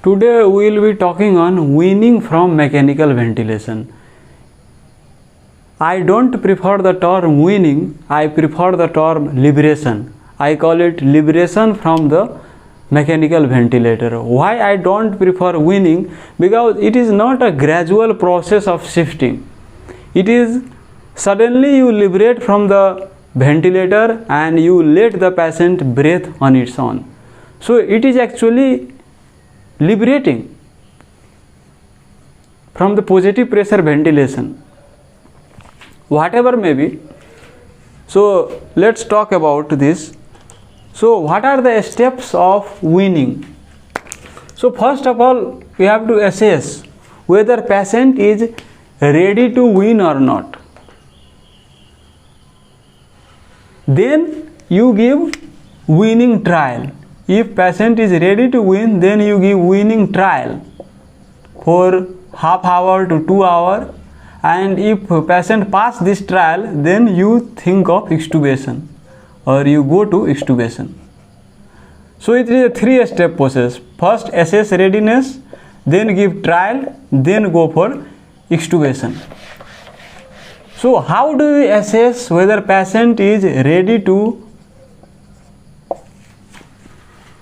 Today we will be talking on weaning from mechanical ventilation. I don't prefer the term weaning, I prefer the term liberation. I call it liberation from the mechanical ventilator. Why I don't prefer weaning? Because it is not a gradual process of shifting. It is suddenly you liberate from the ventilator and you let the patient breathe on its own. So it is actually liberating from the positive pressure ventilation, whatever may be. So let's talk about this. So what are the steps of weaning? So first of all, we have to assess whether patient is ready to wean or not. Then you give weaning trial. If patient is ready to wean, then you give weaning trial for half hour to 2 hours. And if patient pass this trial, then you think of extubation or you go to extubation. So it is a 3-step process. First assess readiness, then give trial, then go for extubation. So how do we assess whether patient is ready to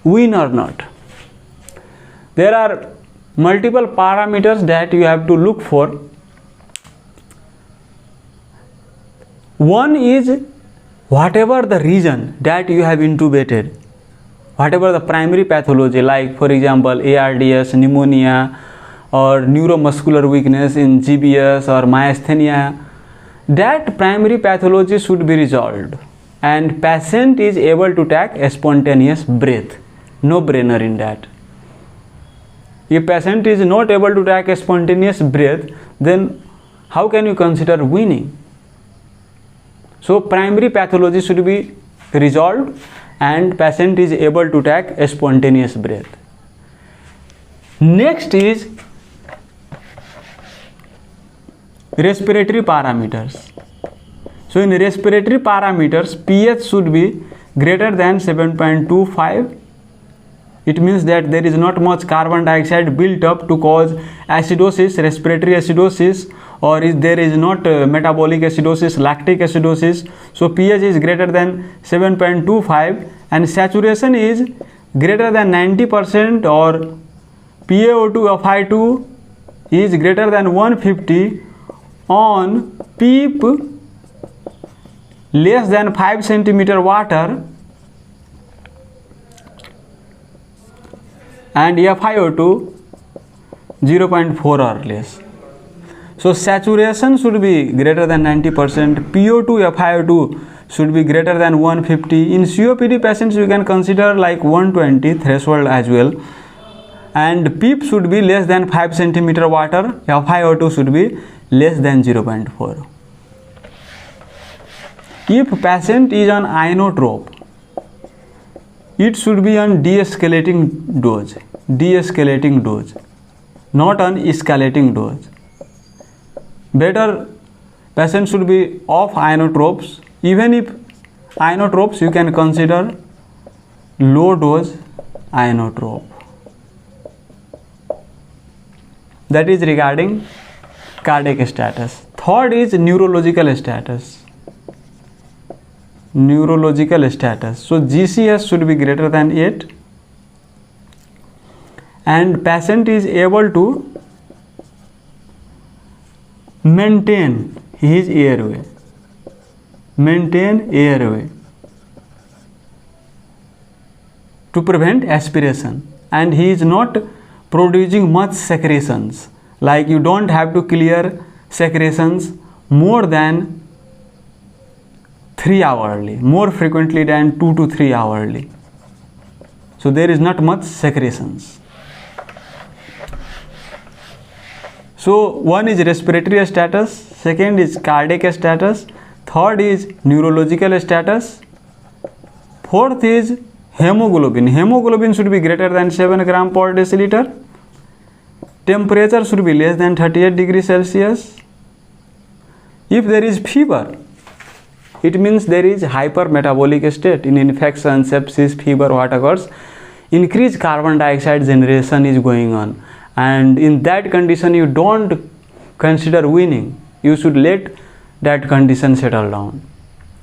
wean or not? There are multiple parameters that you have to look for. One is whatever the reason that you have intubated, whatever the primary pathology, like for example ARDS, pneumonia or neuromuscular weakness in GBS or myasthenia, that primary pathology should be resolved and patient is able to take a spontaneous breath. No brainer in that. If patient is not able to take a spontaneous breath, then how can you consider weaning? So primary pathology should be resolved and patient is able to take a spontaneous breath. Next is respiratory parameters. So in respiratory parameters, pH should be greater than 7.25. It means that there is not much carbon dioxide built up to cause acidosis, respiratory acidosis, or if there is not metabolic acidosis, lactic acidosis. So pH is greater than 7.25 and saturation is greater than 90%, or PaO2 Fi2 is greater than 150 on PEEP less than 5 centimeter water and FiO2 0.4 or less. So saturation should be greater than 90%, PO2 FiO2 should be greater than 150. In COPD patients you can consider like 120 threshold as well, and PEEP should be less than 5 centimeter water, FiO2 should be less than 0.4. If patient is on inotrope, it should be on de-escalating dose, not on escalating dose. Better patient should be off inotropes. Even if inotropes, you can consider low dose inotrope. That is regarding cardiac status. Third is neurological status. So GCS should be greater than 8 and patient is able to maintain his airway, to prevent aspiration, and he is not producing much secretions, like you don't have to clear secretions more than 3 hourly, more frequently than 2 to 3 hourly. So there is not much secretions. So one is respiratory status, second is cardiac status, third is neurological status, fourth is hemoglobin. Hemoglobin should be greater than 7 gram per deciliter. Temperature should be less than 38 degrees Celsius. If there is fever, it means there is hypermetabolic state. In infection, sepsis, fever, what occurs, increased carbon dioxide generation is going on, and in that condition you don't consider weaning. You should let that condition settle down.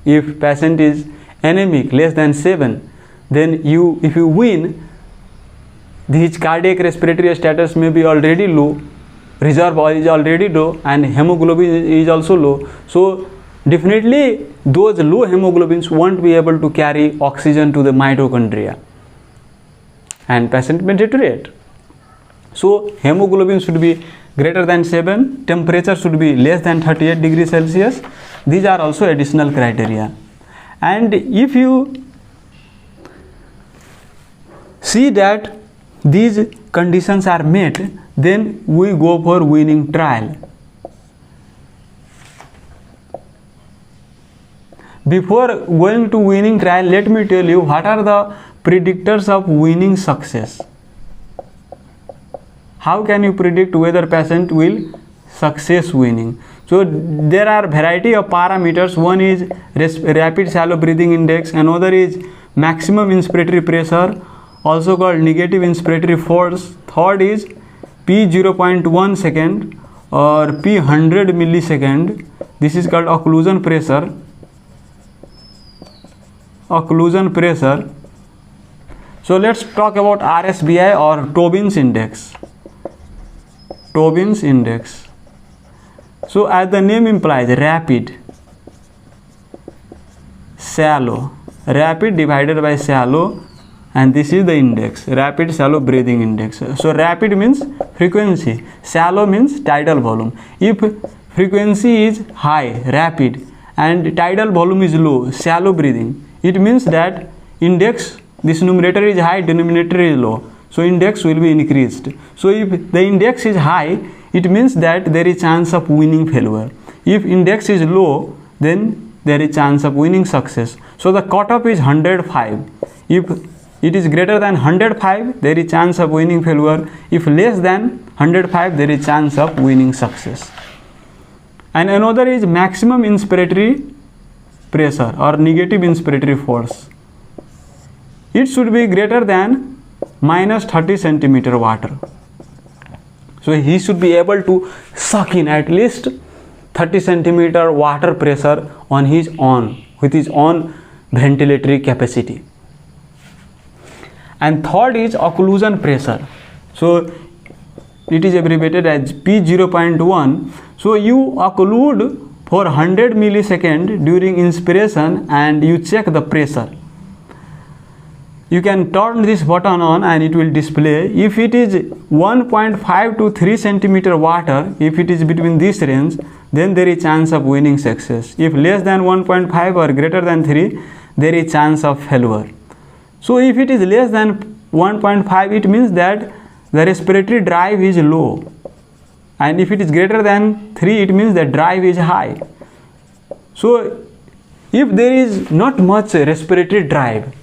If patient is anemic less than 7, then if you wean, his cardiac respiratory status may be already low, reserve oil is already low, and hemoglobin is also low. So definitely those low hemoglobins won't be able to carry oxygen to the mitochondria, and patient may deteriorate. So hemoglobin should be greater than 7, temperature should be less than 38 degrees Celsius. These are also additional criteria. And if you see that these conditions are met, then we go for weaning trial. Before going to weaning trial, let me tell you what are the predictors of weaning success. How can you predict whether patient will success weaning? So there are variety of parameters. One is rapid shallow breathing index, another is maximum inspiratory pressure, also called negative inspiratory force. Third is P 0.1 second or P 100 millisecond. This is called occlusion pressure. Occlusion pressure. So let's talk about RSBI or Tobin's index. Tobin's index. So as the name implies, rapid, shallow, rapid divided by shallow, and this is the index, rapid shallow breathing index. So rapid means frequency, shallow means tidal volume. If frequency is high, rapid, and tidal volume is low, shallow breathing, it means that index, this numerator is high, denominator is low. So index will be increased. So if the index is high, it means that there is chance of weaning failure. If index is low, then there is chance of weaning success. So the cutoff is 105. If it is greater than 105, there is chance of weaning failure. If less than 105, there is chance of weaning success. And another is maximum inspiratory pressure or negative inspiratory force. It should be greater than minus 30 centimeter water. So he should be able to suck in at least 30 centimeter water pressure on his own, with his own ventilatory capacity. And third is occlusion pressure. So it is abbreviated as P 0.1. So you occlude for 100 millisecond during inspiration and you check the pressure. You can turn this button on and it will display. If it is 1.5 to 3 centimeter water, if it is between this range, then there is chance of weaning success. If less than 1.5 or greater than 3, there is chance of failure. So if it is less than 1.5, it means that the respiratory drive is low. And if it is greater than 3, it means the drive is high. So if there is not much respiratory drive,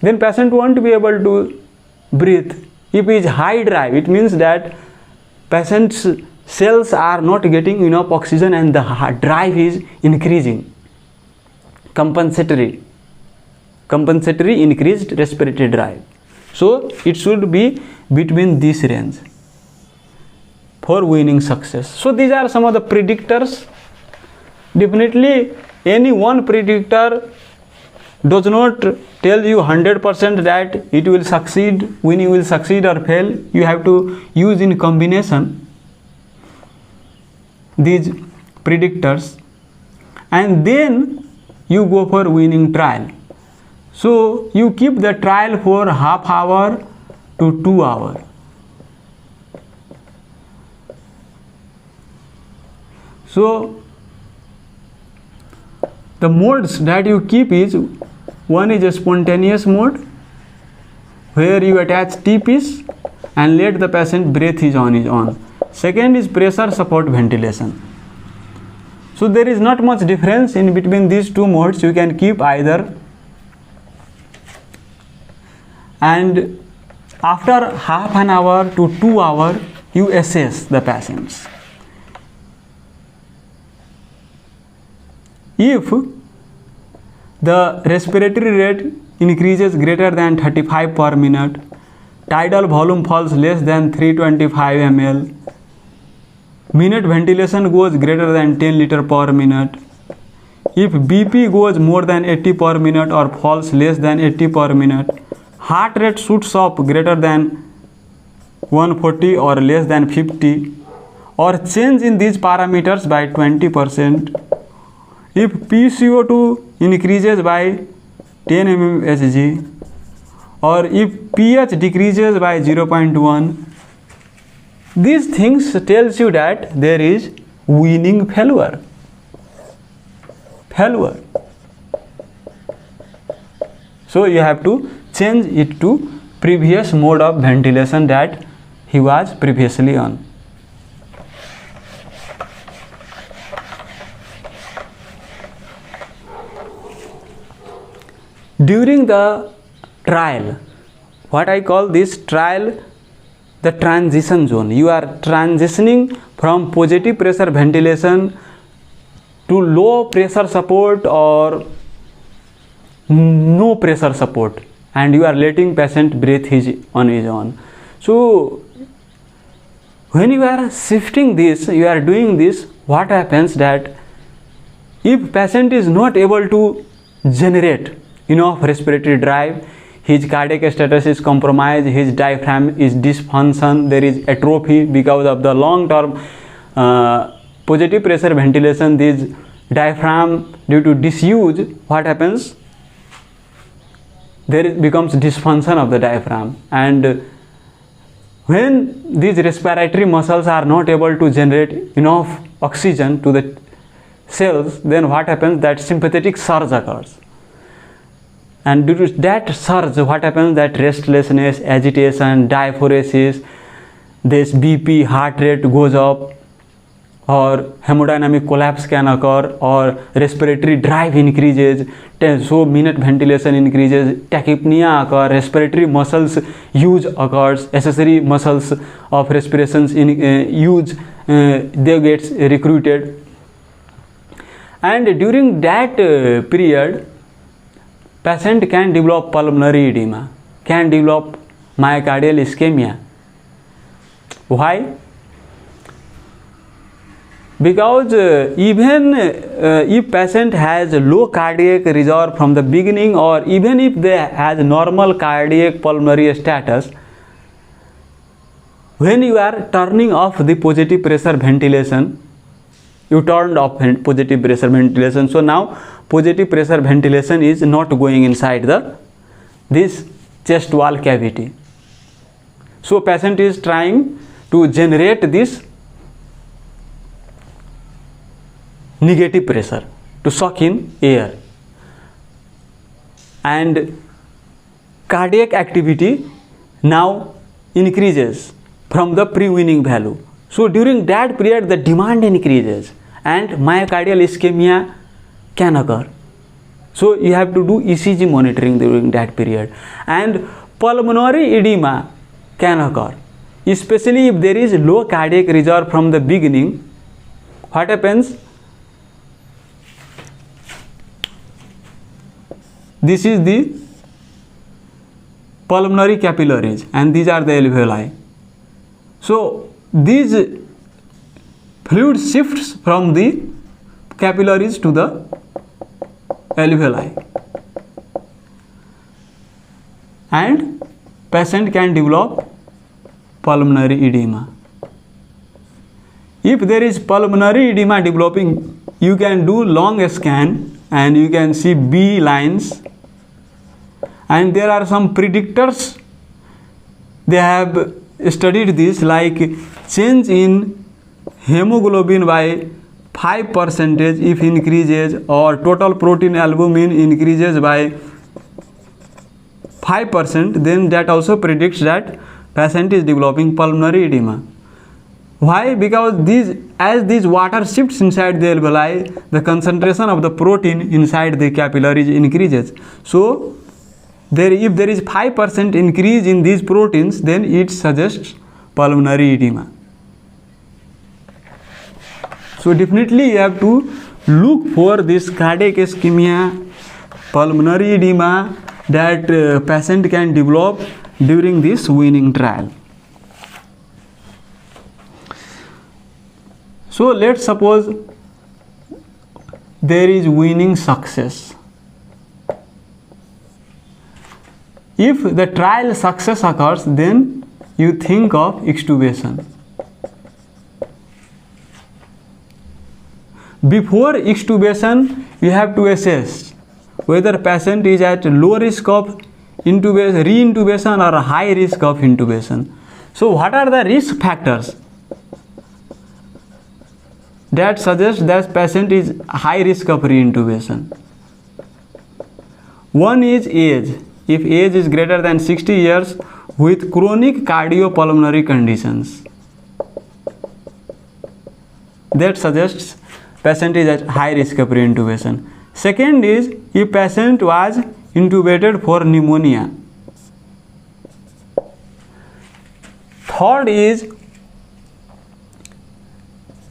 then patient won't be able to breathe. If it is high drive, it means that patient's cells are not getting enough oxygen and the drive is increasing. Compensatory increased respiratory drive. So it should be between this range for weaning success. So these are some of the predictors. Definitely any one predictor does not tell you 100% that it will succeed, weaning will succeed or fail. You have to use in combination these predictors and then you go for weaning trial. So you keep the trial for half hour to 2 hours. So the modes that you keep is, one is a spontaneous mode where you attach T-piece and let the patient breathe on his own. Second is pressure support ventilation. So there is not much difference in between these two modes. You can keep either, and after half an hour to 2 hours you assess the patients. If the respiratory rate increases greater than 35 per minute tidal volume falls less than 325 ml, minute ventilation goes greater than 10 liter per minute, if BP goes more than 80 per minute or falls less than 80 per minute, heart rate shoots up greater than 140 or less than 50, or change in these parameters by 20%, if PCO2 increases by 10 mmHg, or if pH decreases by 0.1, these things tells you that there is weaning failure. So you have to change it to previous mode of ventilation that he was previously on. During the trial, what I call this trial, the transition zone. You are transitioning from positive pressure ventilation to low pressure support or no pressure support, and you are letting patient breathe on his own. So when you are shifting this, you are doing this, what happens that if patient is not able to generate enough respiratory drive, his cardiac status is compromised, his diaphragm is dysfunction, there is atrophy because of the long term positive pressure ventilation, this diaphragm due to disuse, what happens? There becomes dysfunction of the diaphragm, and when these respiratory muscles are not able to generate enough oxygen to the cells, then what happens? That sympathetic surge occurs. And due to that surge, what happens? That restlessness, agitation, diaphoresis, this BP, heart rate goes up, or hemodynamic collapse can occur, or respiratory drive increases, so minute ventilation increases, tachypnea occurs, respiratory muscles use occurs, accessory muscles of respirations use, they gets recruited. And during that period, patient can develop pulmonary edema, can develop myocardial ischemia. Why? Because even if patient has low cardiac reserve from the beginning, or even if they has normal cardiac pulmonary status, when you are turning off the positive pressure ventilation, you turned off positive pressure ventilation, so now positive pressure ventilation is not going inside this chest wall cavity. So patient is trying to generate this negative pressure to suck in air, and cardiac activity now increases from the pre-weaning value. So during that period the demand increases and myocardial ischemia can occur. So you have to do ECG monitoring during that period, and pulmonary edema can occur, especially if there is low cardiac reserve from the beginning. What happens? This is the pulmonary capillaries, and these are the alveoli. So these fluid shifts from the capillaries to the alveoli, and patient can develop pulmonary edema. If there is pulmonary edema developing, you can do long scan and you can see B lines, and there are some predictors. They have studied this, like change in hemoglobin by 5% if increases, or total protein albumin increases by 5%, then that also predicts that patient is developing pulmonary edema. Why? Because as this water shifts inside the alveoli, the concentration of the protein inside the capillaries increases. So if there is 5% increase in these proteins, then it suggests pulmonary edema. So definitely you have to look for this cardiac ischemia, pulmonary edema that patient can develop, during this weaning trial. So let's suppose there is weaning success. If the trial success occurs, then you think of extubation. Before extubation, you have to assess whether patient is at low risk of re-intubation or high risk of intubation. So what are the risk factors that suggest that patient is high risk of re-intubation? One is age. If age is greater than 60 years with chronic cardiopulmonary conditions, that suggests patient is at high risk of re-intubation. Second is if patient was intubated for pneumonia. Third is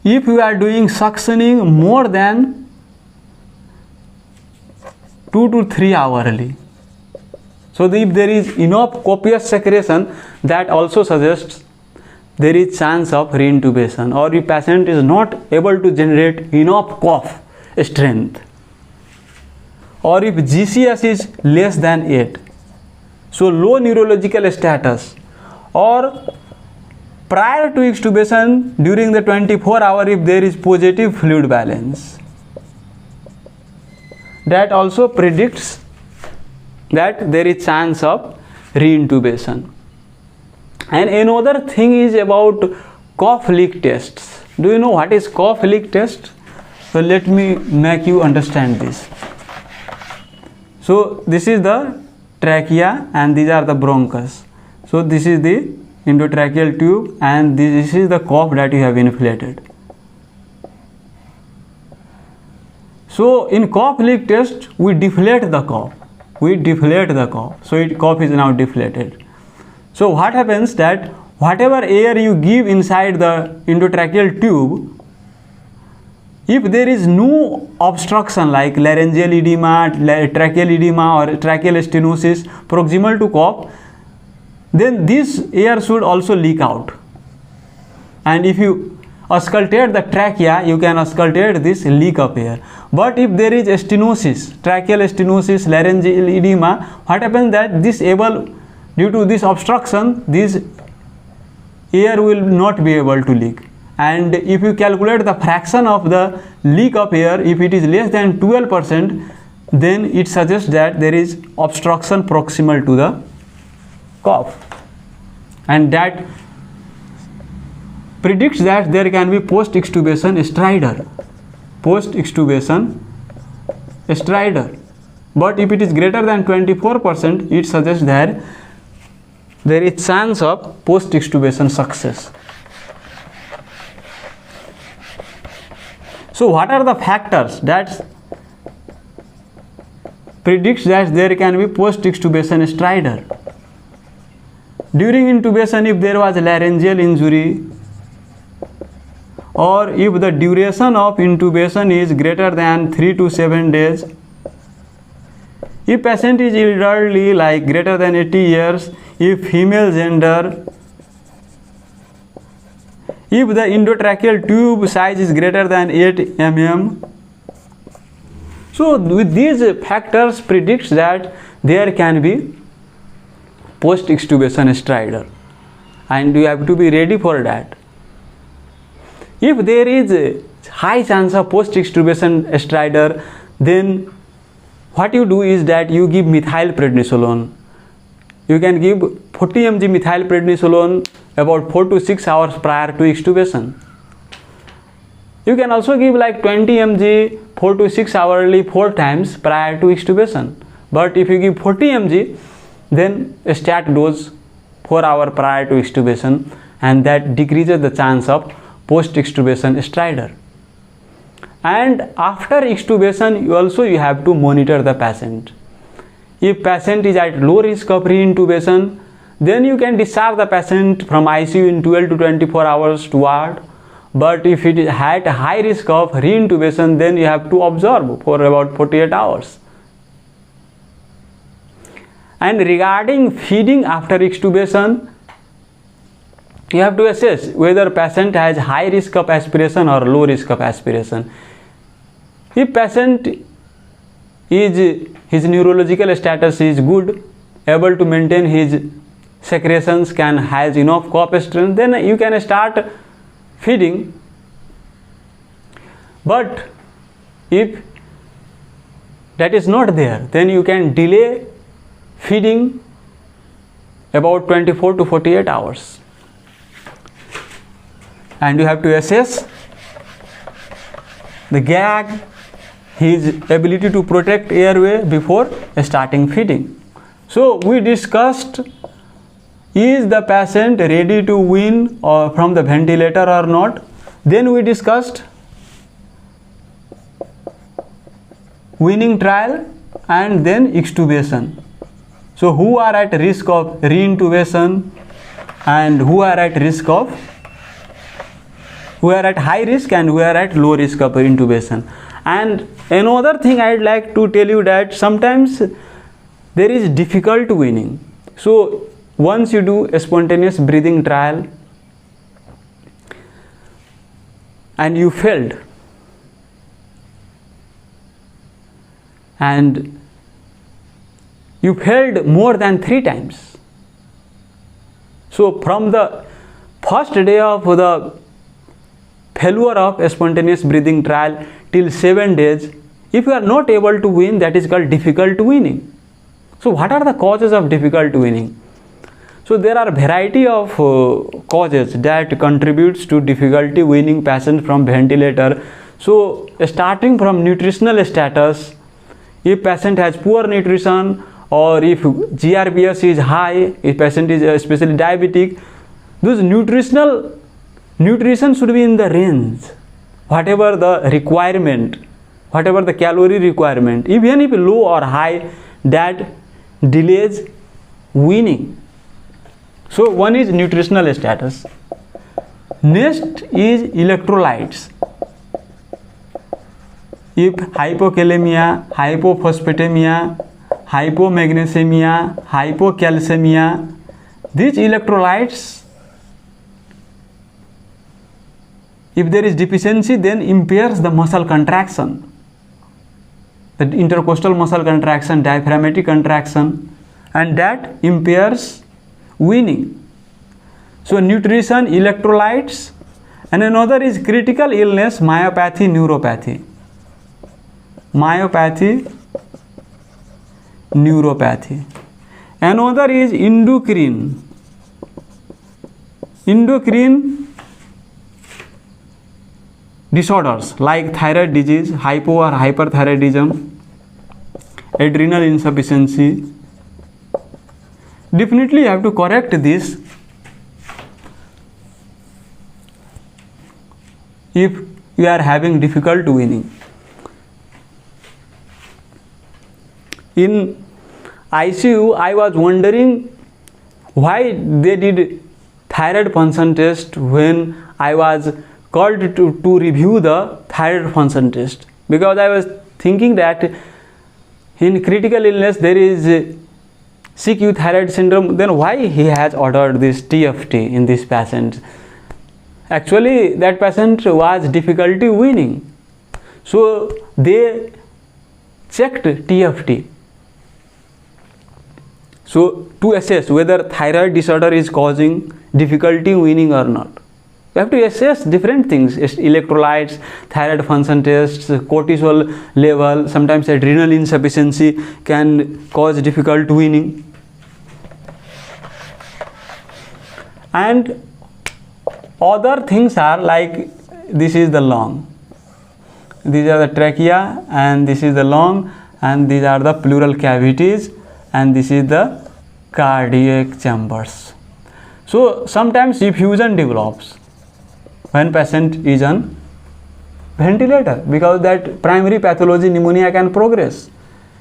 if you are doing suctioning more than 2 to 3 hourly. So if there is enough copious secretion, that also suggests there is chance of re-intubation, or if patient is not able to generate enough cough strength, or if GCS is less than 8, so low neurological status, or prior to extubation during the 24 hour if there is positive fluid balance, that also predicts that there is chance of re-intubation. And another thing is about cough leak tests. Do you know what is cough leak test? So let me make you understand this. So this is the trachea and these are the bronchus. So this is the endotracheal tube and this is the cough that you have inflated. So in cough leak test, we deflate the cough. So cough is now deflated. So what happens that whatever air you give inside the endotracheal tube, if there is no obstruction like laryngeal edema, tracheal edema or tracheal stenosis proximal to cough, then this air should also leak out. And if you auscultate the trachea, you can auscultate this leak of air. But if there is stenosis, tracheal stenosis, laryngeal edema, what happens that this due to this obstruction, this air will not be able to leak. And if you calculate the fraction of the leak of air, if it is less than 12%, then it suggests that there is obstruction proximal to the cough. And that predicts that there can be post-extubation stridor. But if it is greater than 24%, it suggests that there is chance of post-extubation success. So what are the factors that predicts that there can be post-extubation stridor? During intubation, if there was laryngeal injury, or if the duration of intubation is greater than 3 to 7 days, if patient is elderly like greater than 80 years, if female gender, if the endotracheal tube size is greater than 8 mm. So with these factors predicts that there can be post-extubation stridor, and you have to be ready for that. If there is a high chance of post-extubation stridor, then what you do is that you give methylprednisolone. You can give 40 mg methylprednisolone about 4 to 6 hours prior to extubation. You can also give like 20 mg 4 to 6 hourly 4 times prior to extubation. But if you give 40 mg, then a stat dose 4 hours prior to extubation, and that decreases the chance of post-extubation stridor. And after extubation, you have to monitor the patient. If patient is at low risk of re-intubation, then you can discharge the patient from ICU in 12 to 24 hours to ward. But if it is at high risk of re-intubation, then you have to observe for about 48 hours. And regarding feeding after extubation, you have to assess whether patient has high risk of aspiration or low risk of aspiration. If patient is, his neurological status is good, able to maintain his secretions, has enough cough strength, then you can start feeding. But if that is not there, then you can delay feeding about 24 to 48 hours. And you have to assess the gag, his ability to protect airway before starting feeding. So we discussed, is the patient ready to wean from the ventilator or not? Then we discussed weaning trial and then extubation. So who are at risk of reintubation and who are at risk of, who are at high risk and who are at low risk of intubation. And another thing I'd like to tell you that sometimes there is difficult weaning. So once you do a spontaneous breathing trial and you failed, and you failed more than 3 times. So from the first day of the failure of a spontaneous breathing trial till 7 days, if you are not able to wean, that is called difficult weaning. So what are the causes of difficult weaning? So there are variety of causes that contributes to difficulty weaning patient from ventilator. So starting from nutritional status, if patient has poor nutrition or if GRBS is high, if patient is especially diabetic, those nutrition should be in the range, whatever the requirement, whatever the calorie requirement, even if low or high, that delays weaning. So one is nutritional status. Next is electrolytes. If hypokalemia, hypophosphatemia, hypomagnesemia, hypocalcemia, these electrolytes, if there is deficiency, then impairs the muscle contraction, the intercostal muscle contraction, diaphragmatic contraction, and that impairs weaning. So nutrition, electrolytes, and another is critical illness, myopathy, neuropathy. Myopathy, neuropathy. Another is endocrine disorders like thyroid disease, hypo or hyperthyroidism, adrenal insufficiency. Definitely you have to correct this if you are having difficult weaning. In ICU, I was wondering why they did thyroid function test when I was called to review the thyroid function test, because I was thinking that in critical illness there is CQ thyroid syndrome, then why he has ordered this TFT in this patient. Actually that patient was difficulty weaning, so they checked TFT. So to assess whether thyroid disorder is causing difficulty weaning or not, you have to assess different things: electrolytes, thyroid function tests, cortisol level. Sometimes adrenal insufficiency can cause difficult weaning. And other things are like, this is the lung, these are the trachea, and this is the lung, and these are the pleural cavities, and this is the cardiac chambers. So sometimes effusion develops when patient is on ventilator, because that primary pathology pneumonia can progress.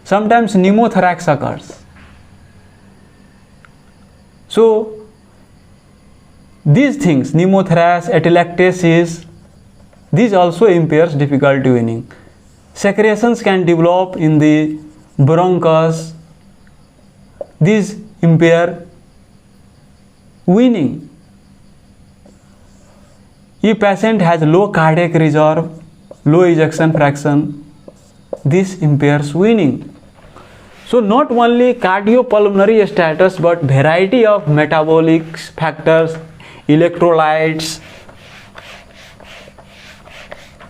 Sometimes pneumothorax occurs. So these things, pneumothorax, atelectasis, these also impairs difficulty weaning. Secretions can develop in the bronchus, These impair weaning. If patient has low cardiac reserve, low ejection fraction, this impairs weaning. So not only cardiopulmonary status but variety of metabolic factors, electrolytes,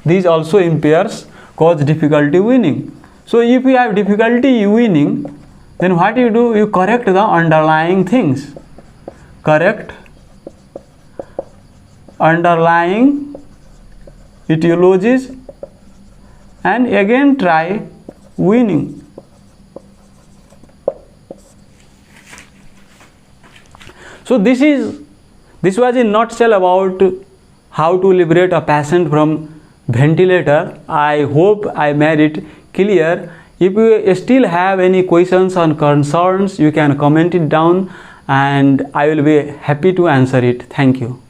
these also impairs, cause difficulty weaning. So if you have difficulty weaning, then what you do? You correct the underlying things. Correct underlying etiologies and again try weaning. So this was in nutshell about how to liberate a patient from ventilator. I hope I made it clear. If you still have any questions or concerns, you can comment it down and I will be happy to answer it. Thank you.